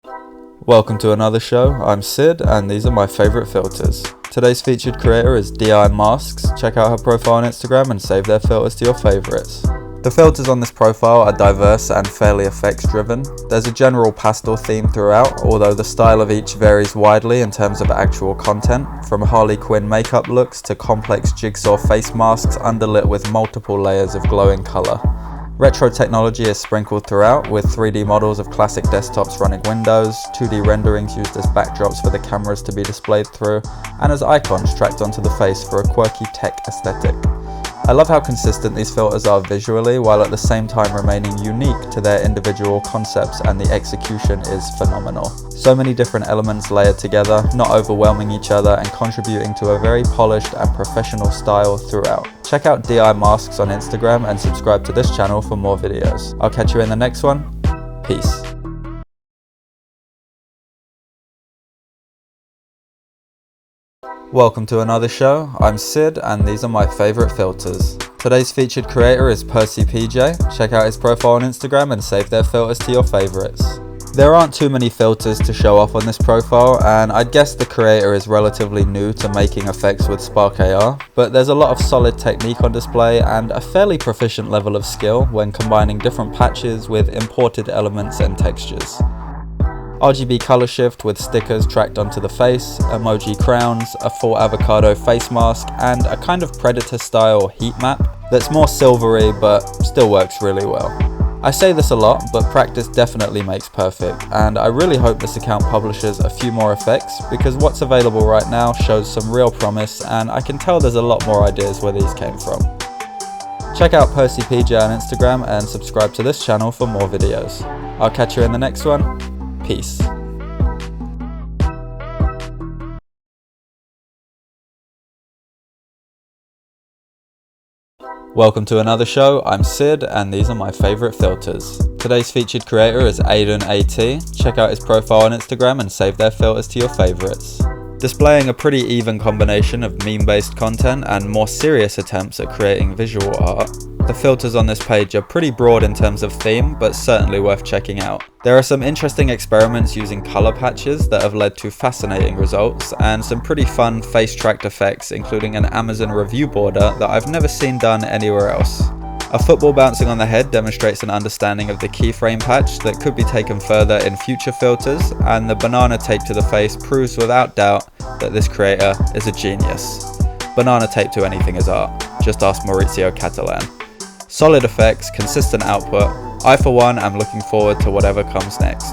Welcome to another show. I'm Sid and these are my favourite filters. Today's featured creator is dimasks. Check out her profile on Instagram and save their filters to your favourites. The filters on this profile are diverse and fairly effects driven. There's a general pastel theme throughout, although the style of each varies widely in terms of actual content, from Harley Quinn makeup looks to complex jigsaw face masks underlit with multiple layers of glowing colour. Retro technology is sprinkled throughout, with 3D models of classic desktops running Windows, 2D renderings used as backdrops for the cameras to be displayed through, and as icons tracked onto the face for a quirky tech aesthetic. I love how consistent these filters are visually, while at the same time remaining unique to their individual concepts, and the execution is phenomenal. So many different elements layered together, not overwhelming each other and contributing to a very polished and professional style throughout. Check out dimasks on Instagram and subscribe to this channel for more videos. I'll catch you in the next one. Peace. Welcome to another show. I'm Sid and these are my favourite filters. Today's featured creator is percypg. Check out his profile on Instagram and save their filters to your favourites. There aren't too many filters to show off on this profile, and I'd guess the creator is relatively new to making effects with Spark AR, but there's a lot of solid technique on display and a fairly proficient level of skill when combining different patches with imported elements and textures. RGB color shift with stickers tracked onto the face, emoji crowns, a full avocado face mask, and a kind of Predator style heat map that's more silvery but still works really well. I say this a lot, but practice definitely makes perfect, and I really hope this account publishes a few more effects because what's available right now shows some real promise, and I can tell there's a lot more ideas where these came from. Check out percypg on Instagram and subscribe to this channel for more videos. I'll catch you in the next one. Peace. Welcome to another show. I'm Sid and these are my favourite filters. Today's featured creator is aidenait. Check out his profile on Instagram and save their filters to your favourites. Displaying a pretty even combination of meme-based content and more serious attempts at creating visual art, the filters on this page are pretty broad in terms of theme, but certainly worth checking out. There are some interesting experiments using colour patches that have led to fascinating results, and some pretty fun face-tracked effects, including an Amazon review border that I've never seen done anywhere else. A football bouncing on the head demonstrates an understanding of the keyframe patch that could be taken further in future filters, and the banana taped to the face proves without doubt that this creator is a genius. Banana tape to anything is art, just ask Maurizio Catalan. Solid effects, consistent output. I for one am looking forward to whatever comes next.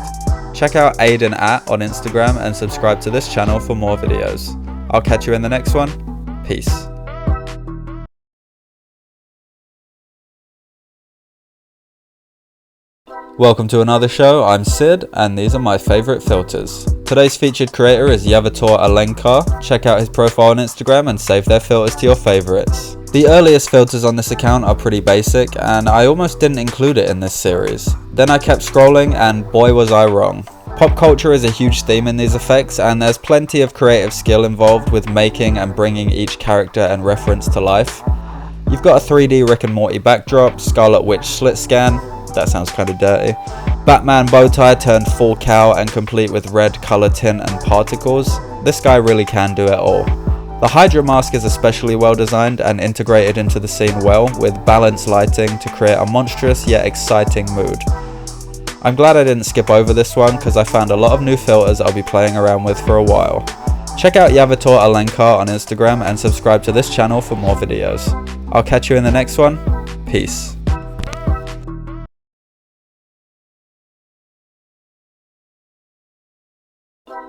Check out aidenait on Instagram and subscribe to this channel for more videos. I'll catch you in the next one. Peace. Welcome to another show. I'm Sid and these are my favourite filters. Today's featured creator is yavatoralanka. Check out his profile on Instagram and save their filters to your favourites. The earliest filters on this account are pretty basic and I almost didn't include it in this series. Then I kept scrolling and boy was I wrong. Pop culture is a huge theme in these effects and there's plenty of creative skill involved with making and bringing each character and reference to life. You've got a 3D Rick and Morty backdrop, Scarlet Witch slit scan, that sounds kinda dirty, Batman bow tie turned full cow and complete with red colour tint and particles. This guy really can do it all. The Hydra mask is especially well designed and integrated into the scene well, with balanced lighting to create a monstrous yet exciting mood. I'm glad I didn't skip over this one because I found a lot of new filters I'll be playing around with for a while. Check out yavatoralanka on Instagram and subscribe to this channel for more videos. I'll catch you in the next one. Peace.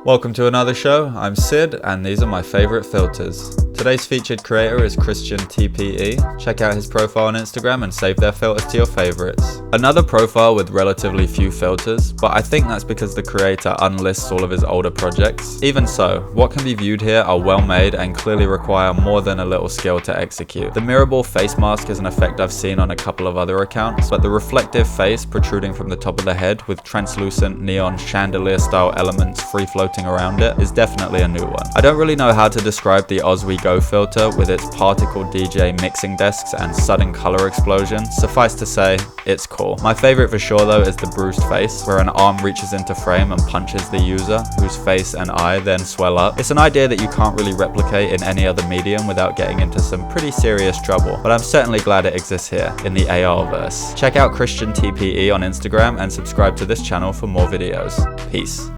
Welcome to another show. I'm Sid and these are my favourite filters. Today's featured creator is christiantpe. Check out his profile on Instagram and save their filters to your favourites. Another profile with relatively few filters, but I think that's because the creator unlists all of his older projects. Even so, what can be viewed here are well made and clearly require more than a little skill to execute. The mirror ball face mask is an effect I've seen on a couple of other accounts, but the reflective face protruding from the top of the head with translucent neon chandelier style elements free floating around it is definitely a new one. I don't really know how to describe the Oswee Go filter with its particle DJ mixing desks and sudden color explosion. Suffice to say, it's cool. My favorite for sure though is the bruised face, where an arm reaches into frame and punches the user, whose face and eye then swell up. It's an idea that you can't really replicate in any other medium without getting into some pretty serious trouble, but I'm certainly glad it exists here in the AR-verse. Check out christiantpe on Instagram and subscribe to this channel for more videos. Peace.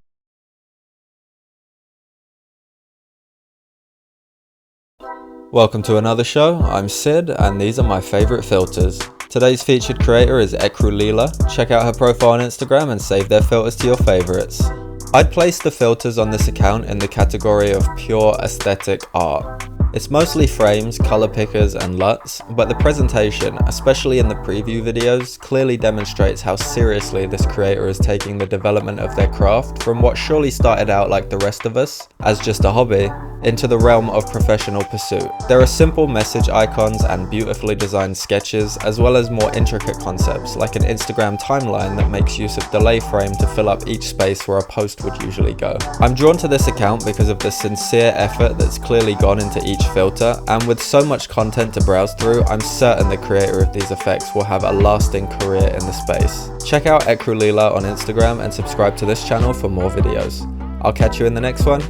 Welcome to another show. I'm Sid and these are my favorite filters. Today's featured creator is ecrulila. Check out her profile on Instagram and save their filters to your favorites. I'd place the filters on this account in the category of pure aesthetic art. It's mostly frames, color pickers and LUTs, but the presentation, especially in the preview videos, clearly demonstrates how seriously this creator is taking the development of their craft from what surely started out like the rest of us, as just a hobby, into the realm of professional pursuit. There are simple message icons and beautifully designed sketches, as well as more intricate concepts like an Instagram timeline that makes use of delay frame to fill up each space where a post would usually go. I'm drawn to this account because of the sincere effort that's clearly gone into each filter, and with so much content to browse through, I'm certain the creator of these effects will have a lasting career in the space. Check out ecrulila on Instagram and subscribe to this channel for more videos. I'll catch you in the next one.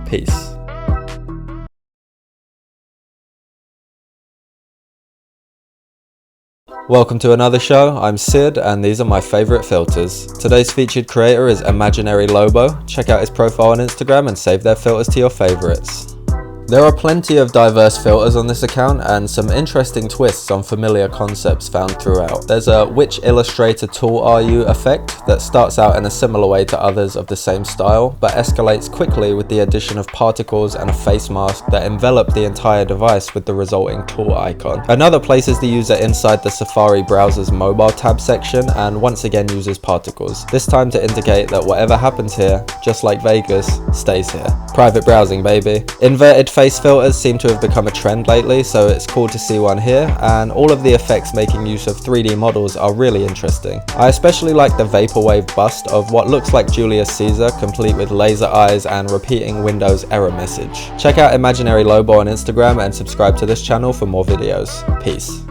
Peace. Welcome to another show. I'm Sid and these are my favorite filters. Today's featured creator is Imaginary Lobo. Check out his profile on Instagram and save their filters to your favorites. There are plenty of diverse filters on this account and some interesting twists on familiar concepts found throughout. There's a "which illustrator tool are you" effect that starts out in a similar way to others of the same style, but escalates quickly with the addition of particles and a face mask that envelop the entire device with the resulting tool icon. Another places the user inside the Safari browser's mobile tab section and once again uses particles, this time to indicate that whatever happens here, just like Vegas, stays here. Private browsing, baby. Inverted face filters seem to have become a trend lately, so it's cool to see one here, and all of the effects making use of 3D models are really interesting. I especially like the vaporwave bust of what looks like Julius Caesar, complete with laser eyes and repeating Windows error message. Check out Imaginary Lobo on Instagram and subscribe to this channel for more videos. Peace.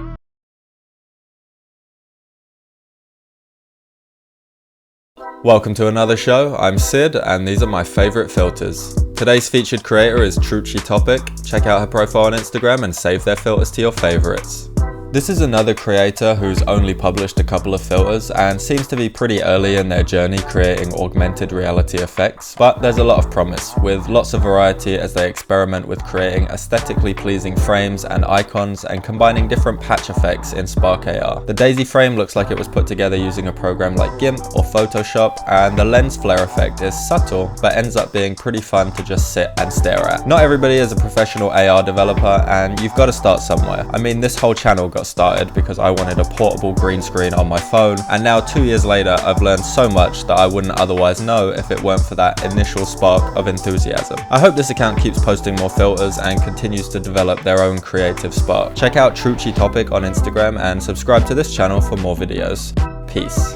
Welcome to another show. I'm Sid and these are my favorite filters. Today's featured creator is TroochieTopic. Check out her profile on Instagram and save their filters to your favorites. This is another creator who's only published a couple of filters and seems to be pretty early in their journey creating augmented reality effects, but there's a lot of promise, with lots of variety as they experiment with creating aesthetically pleasing frames and icons and combining different patch effects in Spark AR. The daisy frame looks like it was put together using a program like GIMP or Photoshop, and the lens flare effect is subtle but ends up being pretty fun to just sit and stare at. Not everybody is a professional AR developer and you've got to start somewhere. I mean, this whole channel got started because I wanted a portable green screen on my phone, and now 2 years later I've learned so much that I wouldn't otherwise know if it weren't for that initial spark of enthusiasm. I hope this account keeps posting more filters and continues to develop their own creative spark. Check out TroochieTopic on Instagram and subscribe to this channel for more videos. Peace.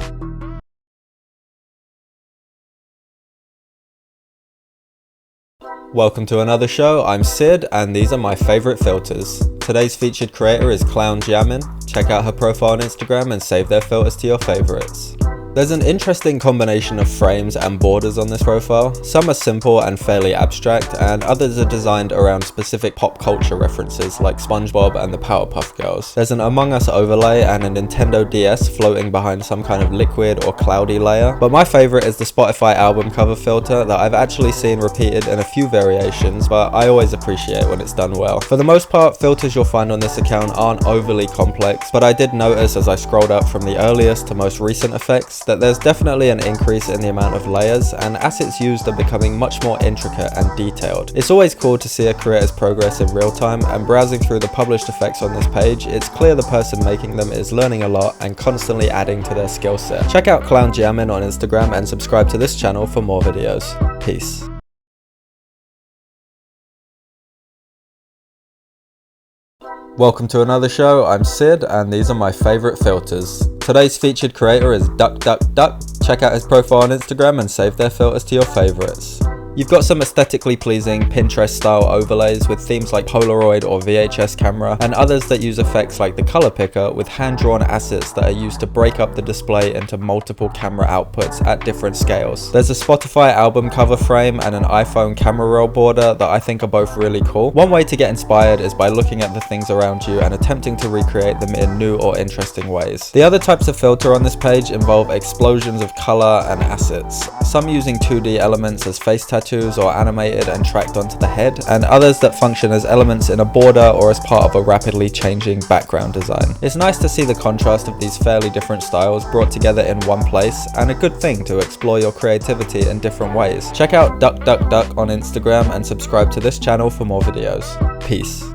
Welcome to another show. I'm Sid and these are my favorite filters. Today's featured creator is ClownJamming. Check out her profile on Instagram and save their filters to your favorites. There's an interesting combination of frames and borders on this profile. Some are simple and fairly abstract, and others are designed around specific pop culture references like SpongeBob and the Powerpuff Girls. There's an Among Us overlay and a Nintendo DS floating behind some kind of liquid or cloudy layer, but my favorite is the Spotify album cover filter that I've actually seen repeated in a few variations, but I always appreciate when it's done well. For the most part, filters you'll find on this account aren't overly complex, but I did notice as I scrolled up from the earliest to most recent effects that there's definitely an increase in the amount of layers, and assets used are becoming much more intricate and detailed. It's always cool to see a creator's progress in real time, and browsing through the published effects on this page, it's clear the person making them is learning a lot and constantly adding to their skill set. Check out ClownJamming on Instagram and subscribe to this channel for more videos. Peace. Welcome to another show. I'm Sid and these are my favorite filters. Today's featured creator is DuckDuckDuck. Check out his profile on Instagram and save their filters to your favorites. You've got some aesthetically pleasing Pinterest style overlays with themes like Polaroid or VHS camera, and others that use effects like the color picker with hand-drawn assets that are used to break up the display into multiple camera outputs at different scales. There's a Spotify album cover frame and an iPhone camera roll border that I think are both really cool. One way to get inspired is by looking at the things around you and attempting to recreate them in new or interesting ways. The other types of filter on this page involve explosions of color and assets, some using 2D elements as face tattoos or animated and tracked onto the head, and others that function as elements in a border or as part of a rapidly changing background design. It's nice to see the contrast of these fairly different styles brought together in one place, and a good thing to explore your creativity in different ways. Check out DuckDuckDuck on Instagram and subscribe to this channel for more videos. Peace.